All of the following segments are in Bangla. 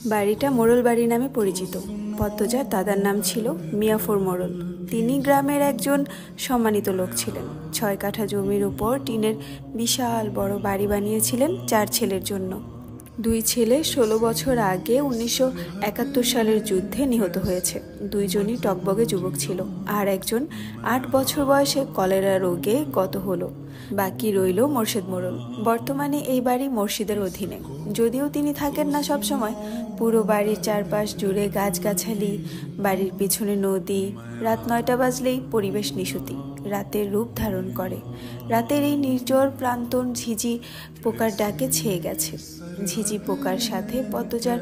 বাড়িটা মোড়ল বাড়ি নামে পরিচিত। পদ্মজার দাদার নাম ছিল মিয়াফর মোড়ল। তিনি গ্রামের একজন সম্মানিত লোক ছিলেন। 6 কাঠা জমির উপর টিনের বিশাল বড় বাড়ি বানিয়েছিলেন 4 ছেলের জন্য। 2 ছেলে 16 বছর আগে 1971 সালের যুদ্ধে নিহত হয়েছে। 2 জনই টকবগে যুবক ছিল, আর একজন 8 বছর বয়সে কলেরা রোগে গত হলো। বাকি রইল মোর্শেদ মোড়ল। বর্তমানে এই বাড়ি মসজিদের অধীনে, যদিও তিনি থাকেন না সব সময়। পুরো বাড়ির চারপাশ জুড়ে গাছগাছালি, বাড়ির পিছনে নদী। রাত 9টা বাজলেই পরিবেশ নিশুতি, রাতের রূপ ধারণ করে। রাতের এই নির্জর প্রান্তন ঝিঝি পোকার ডাকে ছেয়ে গেছে। ঝিঝি পোকার সাথে পদ্মজার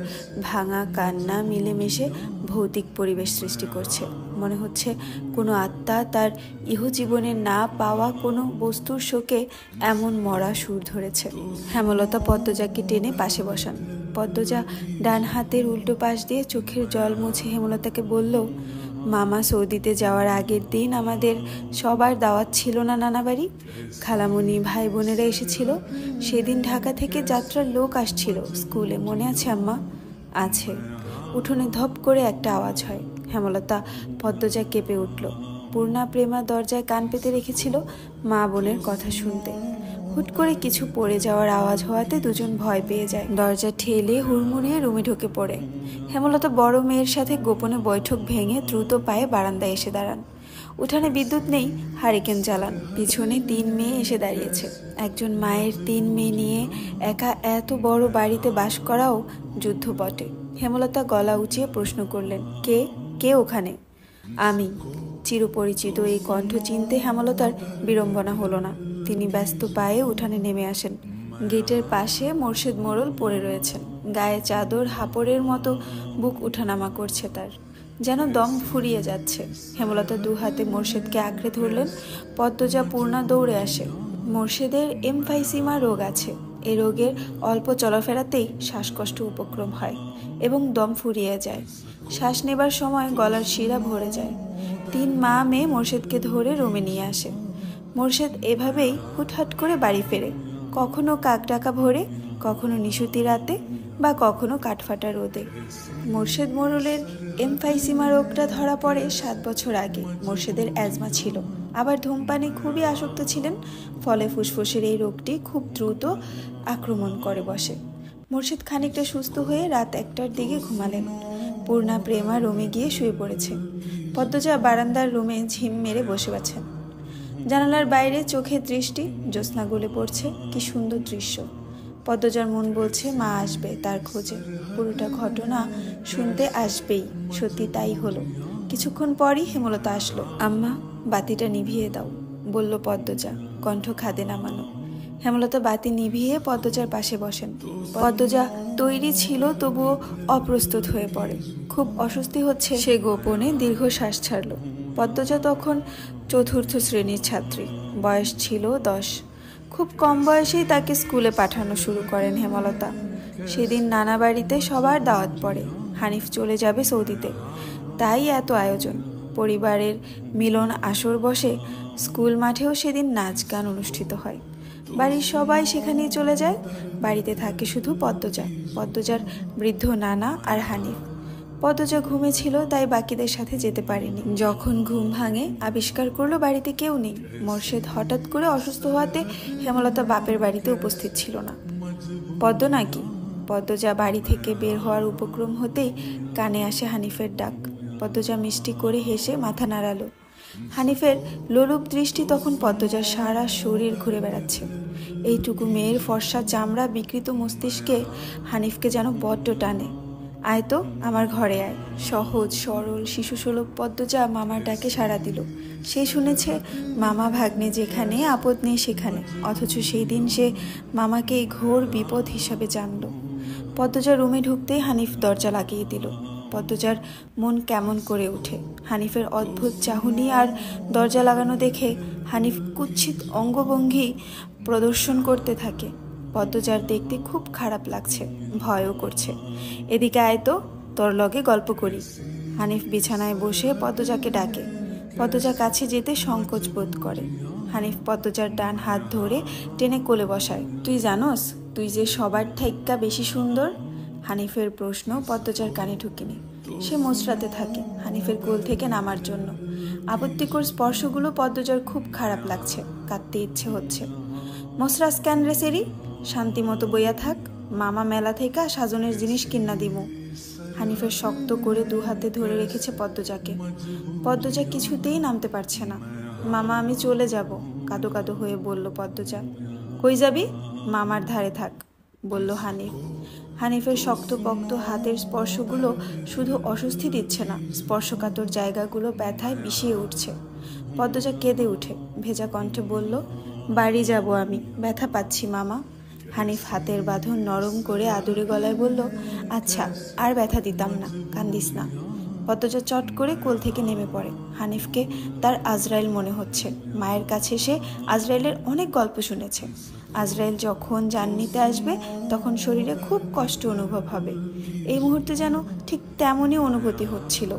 ভাঙা কান্না মিলেমিশে ভৌতিক পরিবেশ সৃষ্টি করছে। মনে হচ্ছে কোনো আত্মা তার ইহজীবনে না পাওয়া কোনো বস্তুর শোকে এমন মরা সুর ধরেছে। হেমলতা পদ্মজাকে টেনে পাশে বসান। পদ্মজা ডান হাতের উল্টো পাশ দিয়ে চোখের জল মুছে হেমলতাকে বলল, মামা সৌদিতে যাওয়ার আগের দিন আমাদের সবার দাওয়াত ছিল না নানা বাড়ি? খালামণি, ভাই বোনেরা এসেছিল। সেদিন ঢাকা থেকে যাত্রার লোক আসছিল স্কুলে, মনে আছে আম্মা? আছে। উঠোনে ধপ করে একটা আওয়াজ হয়। হেমলতা পদ্মজা কেঁপে উঠল। পূর্ণা প্রেমা দরজায় কান পেতে রেখেছিল মা বোনের কথা শুনতে। হুট করে কিছু পড়ে যাওয়ার আওয়াজ হওয়াতে দুজন ভয় পেয়ে যায়। দরজা ঠেলে হুড়মুড়িয়ে রুমে ঢুকে পড়ে। হেমলতা বড় মেয়ের সাথে গোপনে বৈঠক ভেঙে দ্রুত পায়ে বারান্দায় এসে দাঁড়ান। উঠানে বিদ্যুৎ নেই, হারিকেন জ্বালান। পিছনে 3 মেয়ে এসে দাঁড়িয়েছে। একজন মায়ের 3 মেয়ে নিয়ে একা এত বড় বাড়িতে বাস করাও যুদ্ধ বটে। হেমলতা গলা উঁচিয়ে প্রশ্ন করলেন, কে কে ওখানে? আমি। চিরপরিচিত এই কণ্ঠ চিনতে হেমলতার বিড়ম্বনা হলো না। তিনি ব্যস্ত পায়ে উঠানে নেমে আসেন। গেটের পাশে মোর্শেদ মোড়ল পড়ে রয়েছেন। গায়ে চাদর, হাপড়ের মতো বুক উঠানামা করছে তার, যেন দম ফুরিয়ে যাচ্ছে। হেমলতা 2 হাতে মোর্শেদকে আঁকড়ে ধরলেন। পদ্মজা পূর্ণা দৌড়ে আসে। মোর্শেদের এমফাইসিমা রোগ আছে। এই রোগের অল্প চলাফেরাতেই শ্বাসকষ্ট উপক্রম হয় এবং দম ফুরিয়ে যায়। শ্বাস নেবার সময় গলার শিরা ভরে যায়। 3 মা মেয়ে মোর্শেদকে ধরে রুমে নিয়ে আসে। মোর্শেদ এভাবেই হুটহাট করে বাড়ি ফেরে, কখনো কাকডাকা ভোরে, কখনো নিশুতি রাতে, বা কখনো কাঠফাটা রোদে। মোর্শেদ মোড়লের এমফাইসিমা রোগটা ধরা পড়ে 7 বছর আগে। মোর্শেদের অ্যাজমা ছিল, আবার ধূমপানে খুবই আসক্ত ছিলেন। ফলে ফুসফুসের এই রোগটি খুব দ্রুত আক্রমণ করে বসে। মোর্শেদ খানিকটা সুস্থ হয়ে রাত 1টার দিকে ঘুমালেন। পূর্ণা প্রেমা রুমে গিয়ে শুয়ে পড়েছে। পদ্মজা বারান্দার রুমে ঝিম মেরে বসে আছেন। জানালার বাইরে চোখের দৃষ্টি, জ্যোৎস্না গলে পড়ছে। কি সুন্দর দৃশ্য। পদ্মজার মন বলছে মা আসবে তার খোঁজে, পুরোটা ঘটনা শুনতে আসবেই। সত্যি তাই হলো। কিছুক্ষণ পরই হেমলতা আসলো। আম্মা, বাতিটা নিভিয়ে দাও, বলল পদ্মজা, কণ্ঠ খাদে নামানো। হেমলতা বাতি নিভিয়ে পদ্মজার পাশে বসেন। পদ্মজা তৈরি ছিল, তবুও অপ্রস্তুত হয়ে পড়ে। খুব অস্বস্তি হচ্ছে, সে গোপনে দীর্ঘশ্বাস ছাড়ল। পদ্মজা তখন 4র্থ শ্রেণীর ছাত্রী, বয়স ছিল 10। খুব কম বয়সেই তাকে স্কুলে পাঠানো শুরু করেন হেমলতা। সেদিন নানা বাড়িতে সবার দাওয়াত পড়ে। হানিফ চলে যাবে সৌদিতে, তাই এত আয়োজন। পরিবারের মিলন আসর বসে। স্কুল মাঠেও সেদিন নাচ গান অনুষ্ঠিত হয়। বাড়ির সবাই সেখানেই চলে যায়। বাড়িতে থাকে শুধু পদ্মজা, পদ্মজার বৃদ্ধ নানা আর হানিফ। পদ্মজা ঘুমেছিল, তাই বাকিদের সাথে যেতে পারেনি। যখন ঘুম ভাঙে আবিষ্কার করলো বাড়িতে কেউ নেই। মোর্শেদ হঠাৎ করে অসুস্থ হওয়াতে হেমলতা বাপের বাড়িতে উপস্থিত ছিল না। পদ্ম নাকি? পদ্মজা বাড়ি থেকে বের হওয়ার উপক্রম হতেই কানে আসে হানিফের ডাক। পদ্মজা মিষ্টি করে হেসে মাথা নাড়ালো। হানিফের লোলুপ দৃষ্টি তখন পদ্মজার সারা শরীর ঘুরে বেড়াচ্ছে। এইটুকু মেয়ের ফর্সা চামড়া, বিকৃত মস্তিষ্কে হানিফকে যেন বড্ড টানে। আয় তো, আমার ঘরে আয়। সহজ সরল শিশুসুলভ পদ্মজা মামার ডাকে সাড়া দিল। সে শুনেছে মামা ভাগ্নে যেখানে, আপদ নেই সেখানে। অথচ সেই দিন সে মামাকে এই ঘোর বিপদ হিসাবে জানল। পদ্মজা রুমে ঢুকতেই হানিফ দরজা লাগিয়ে দিল। পদ্মজার মন কেমন করে ওঠে। হানিফের অদ্ভুত চাহনি আর দরজা লাগানো দেখে হানিফ কুৎসিত অঙ্গভঙ্গি প্রদর্শন করতে থাকে। পদ্মজার দেখতে খুব খারাপ লাগছে, ভয়ও করছে। এদিকে আয় তো, তোর লগে গল্প করি। হানিফ বিছানায় বসে পদ্মজাকে ডাকে। পদ্মজা কাছে যেতে সংকোচ বোধ করে। হানিফ পদ্মজার ডান হাত ধরে টেনে কোলে বসায়। তুই জানোস তুই যে সবার থাইক্কা বেশি সুন্দর? হানিফের প্রশ্ন পদ্মজার কানে ঢুকেনি। সে মোচড়াতে থাকে হানিফের কোল থেকে নামার জন্য। আপত্তিকর স্পর্শগুলো পদ্মজার খুব খারাপ লাগছে, কাঁদতে ইচ্ছে হচ্ছে। মোসরাস ক্যান রে সেরি, শান্তি মতো বইয়া থাক, মামা মেলা থেকে সাজনের জিনিস কিনা দিমু। হানিফের শক্ত করে দু হাতে ধরে রেখেছে পদ্মজাকে। পদ্মজা কিছুতেই নামতে পারছে না। মামা আমি চলে যাব, কাঁদো কাঁদো হয়ে বলল পদ্মজা। কই যাবি? মামার ধারে থাক, বলল হানিফ। হানিফের শক্তপোক্ত হাতের স্পর্শগুলো শুধু অস্বস্তি দিচ্ছে না, স্পর্শকাতর জায়গাগুলো ব্যথায় বিষিয়ে উঠছে। পদ্মজা কেঁদে উঠে ভেজা কণ্ঠে বলল, বাড়ি যাব আমি, ব্যথা পাচ্ছি মামা। হানিফ হাতের বাঁধন নরম করে আদুরে গলায় বলল, আচ্ছা আর ব্যথা দিতাম না, কান্দিস না। পদ্মজা চট করে কোল থেকে নেমে পড়ে। হানিফকে তার আজরাইল মনে হচ্ছে। মায়ের কাছে সে আজরাইলের অনেক গল্প শুনেছে। আজরাইল যখন জান নিতে আসবে তখন শরীরে খুব কষ্ট অনুভব হবে। এই মুহূর্তে যেন ঠিক তেমনই অনুভূতি হচ্ছিল।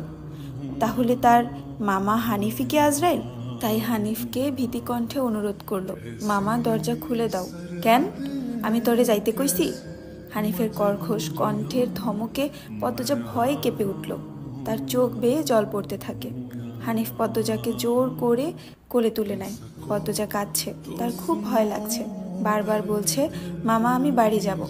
তাহলে তার মামা হানিফই কি আজরাইল? তাই হানিফকে ভীতিকণ্ঠে অনুরোধ করলো, মামা দরজা খুলে দাও। কেন? আমি তোরে যাইতে কইছি? হানিফের কর্কশ কণ্ঠের ধমকে পদ্মজা ভয়ে কেঁপে উঠল। তার চোখ বেয়ে জল পড়তে থাকে। হানিফ পদ্মজাকে জোর করে কোলে তুলে নেয়। পদ্মজা কাঁদছে, তার খুব ভয় লাগছে, বারবার বলছে, মামা আমি বাড়ি যাব।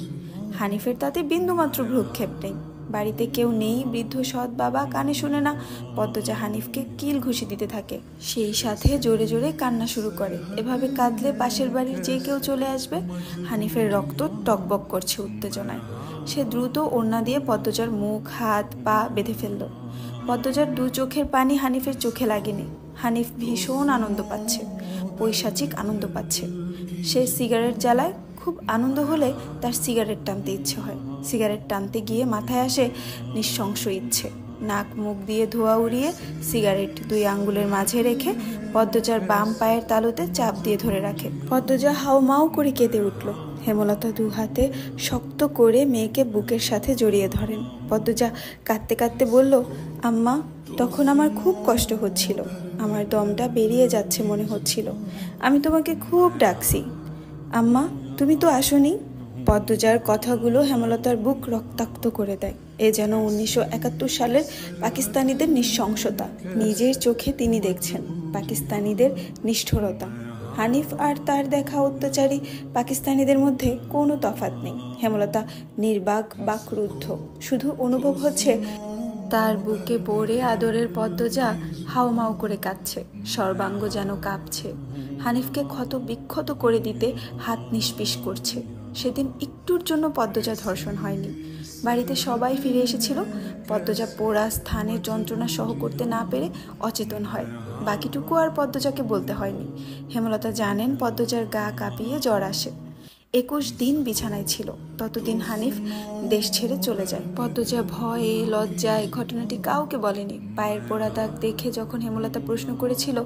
হানিফের তাতে বিন্দুমাত্র ভ্রুক্ষেপ নেই। বাড়িতে কেউ নেই, বৃদ্ধ সৎ বাবা কানে শুনে না। পদ্মজা হানিফকে কিল ঘুষি দিতে থাকে, সেই সাথে জোরে জোরে কান্না শুরু করে। এভাবে কাঁদলে পাশের বাড়ির যে কেউ চলে আসবে। হানিফের রক্ত টকবক করছে উত্তেজনায়। সে দ্রুত ওড়না দিয়ে পদ্মজার মুখ হাত পা বেঁধে ফেলল। পদ্মজার দু চোখের পানি হানিফের চোখে লাগেনি। হানিফ ভীষণ আনন্দ পাচ্ছে, পৈশাচিক আনন্দ পাচ্ছে। সে সিগারেট জ্বালায়, খুব আনন্দ হলে তার সিগারেট টানতে ইচ্ছে হয়। সিগারেট টানতে গিয়ে মাথায় আসে নিঃশংস ইচ্ছে। নাক মুখ দিয়ে ধোঁয়া উড়িয়ে সিগারেট দুই আঙ্গুলের মাঝে রেখে পদ্মজার বাম পায়ের তালুতে চাপ দিয়ে ধরে রাখে। পদ্মজা হাউমাউ করে কেঁদে উঠল। হেমলতা দু হাতে শক্ত করে মেয়েকে বুকের সাথে জড়িয়ে ধরেন। পদ্মজা কাঁদতে কাঁদতে বলল, আম্মা তখন আমার খুব কষ্ট হচ্ছিল, আমার দমটা বেরিয়ে যাচ্ছে মনে হচ্ছিল, আমি তোমাকে খুব ডাকছি, আম্মা তুমি তো আসোনি। পদ্মজার কথাগুলো হেমলতার বুক রক্তাক্ত করে দেয়। এ যেন 1971 সালের পাকিস্তানিদের নৃশংসতা। নিজের চোখে তিনি দেখছেন পাকিস্তানিদের নিষ্ঠুরতা। হানিফ আর তার দেখা অত্যাচারী পাকিস্তানিদের মধ্যে কোনো তফাৎ নেই। হেমলতা নির্বাক বা ক্রুদ্ধ, শুধু অনুভব হচ্ছে তার বুকে পড়ে আদরের পদ্মজা হাওমাও করে কাঁদছে, সর্বাঙ্গ যেন কাঁপছে। হানিফকে ক্ষত বিক্ষত করে দিতে হাত নিষ্পিস করছে। সেদিন একটুর জন্য পদ্মজা ধর্ষণ হয়নি। বাড়িতে সবাই ফিরে এসেছিল। পদ্মজা পোড়া স্থানের যন্ত্রণা সহ করতে না পেরে অচেতন হয়। বাকিটুকু আর পদ্মজাকে বলতে হয়নি। হেমলতা জানেন পদ্মজার গা কাঁপিয়ে জ্বর আসে। 21 দিন বিছানায় ছিল। ততদিন হানিফ দেশ ছেড়ে চলে যায়। পদ্মজা ভয়ে লজ্জায় ঘটনাটি কাউকে বলেনি। পায়ের পোড়া দাগ দেখে যখন হেমলতা প্রশ্ন করেছিল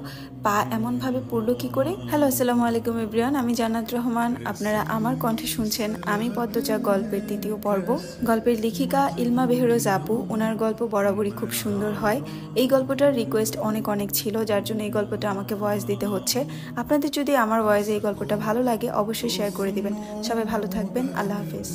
পা এমনভাবে পড়ল কি করে। হ্যালো, আসসালামু আলাইকুম এভরিওয়ান, আমি জান্নাত রহমান। আপনারা আমার কণ্ঠে শুনছেন আমি পদ্মজা গল্পের 3য় পর্ব। গল্পের লেখিকা ইলমা বেহরোজ আপু, ওনার গল্প বরাবরই খুব সুন্দর হয়। এই গল্পটার রিকোয়েস্ট অনেক ছিল, যার জন্য এই গল্পটা আমাকে ভয়েস দিতে হচ্ছে। আপনাদের যদি আমার ভয়েসে এই গল্পটা ভালো লাগে অবশ্যই শেয়ার করে দিবেন। সবাই ভালো থাকবেন, আল্লাহ হাফেজ।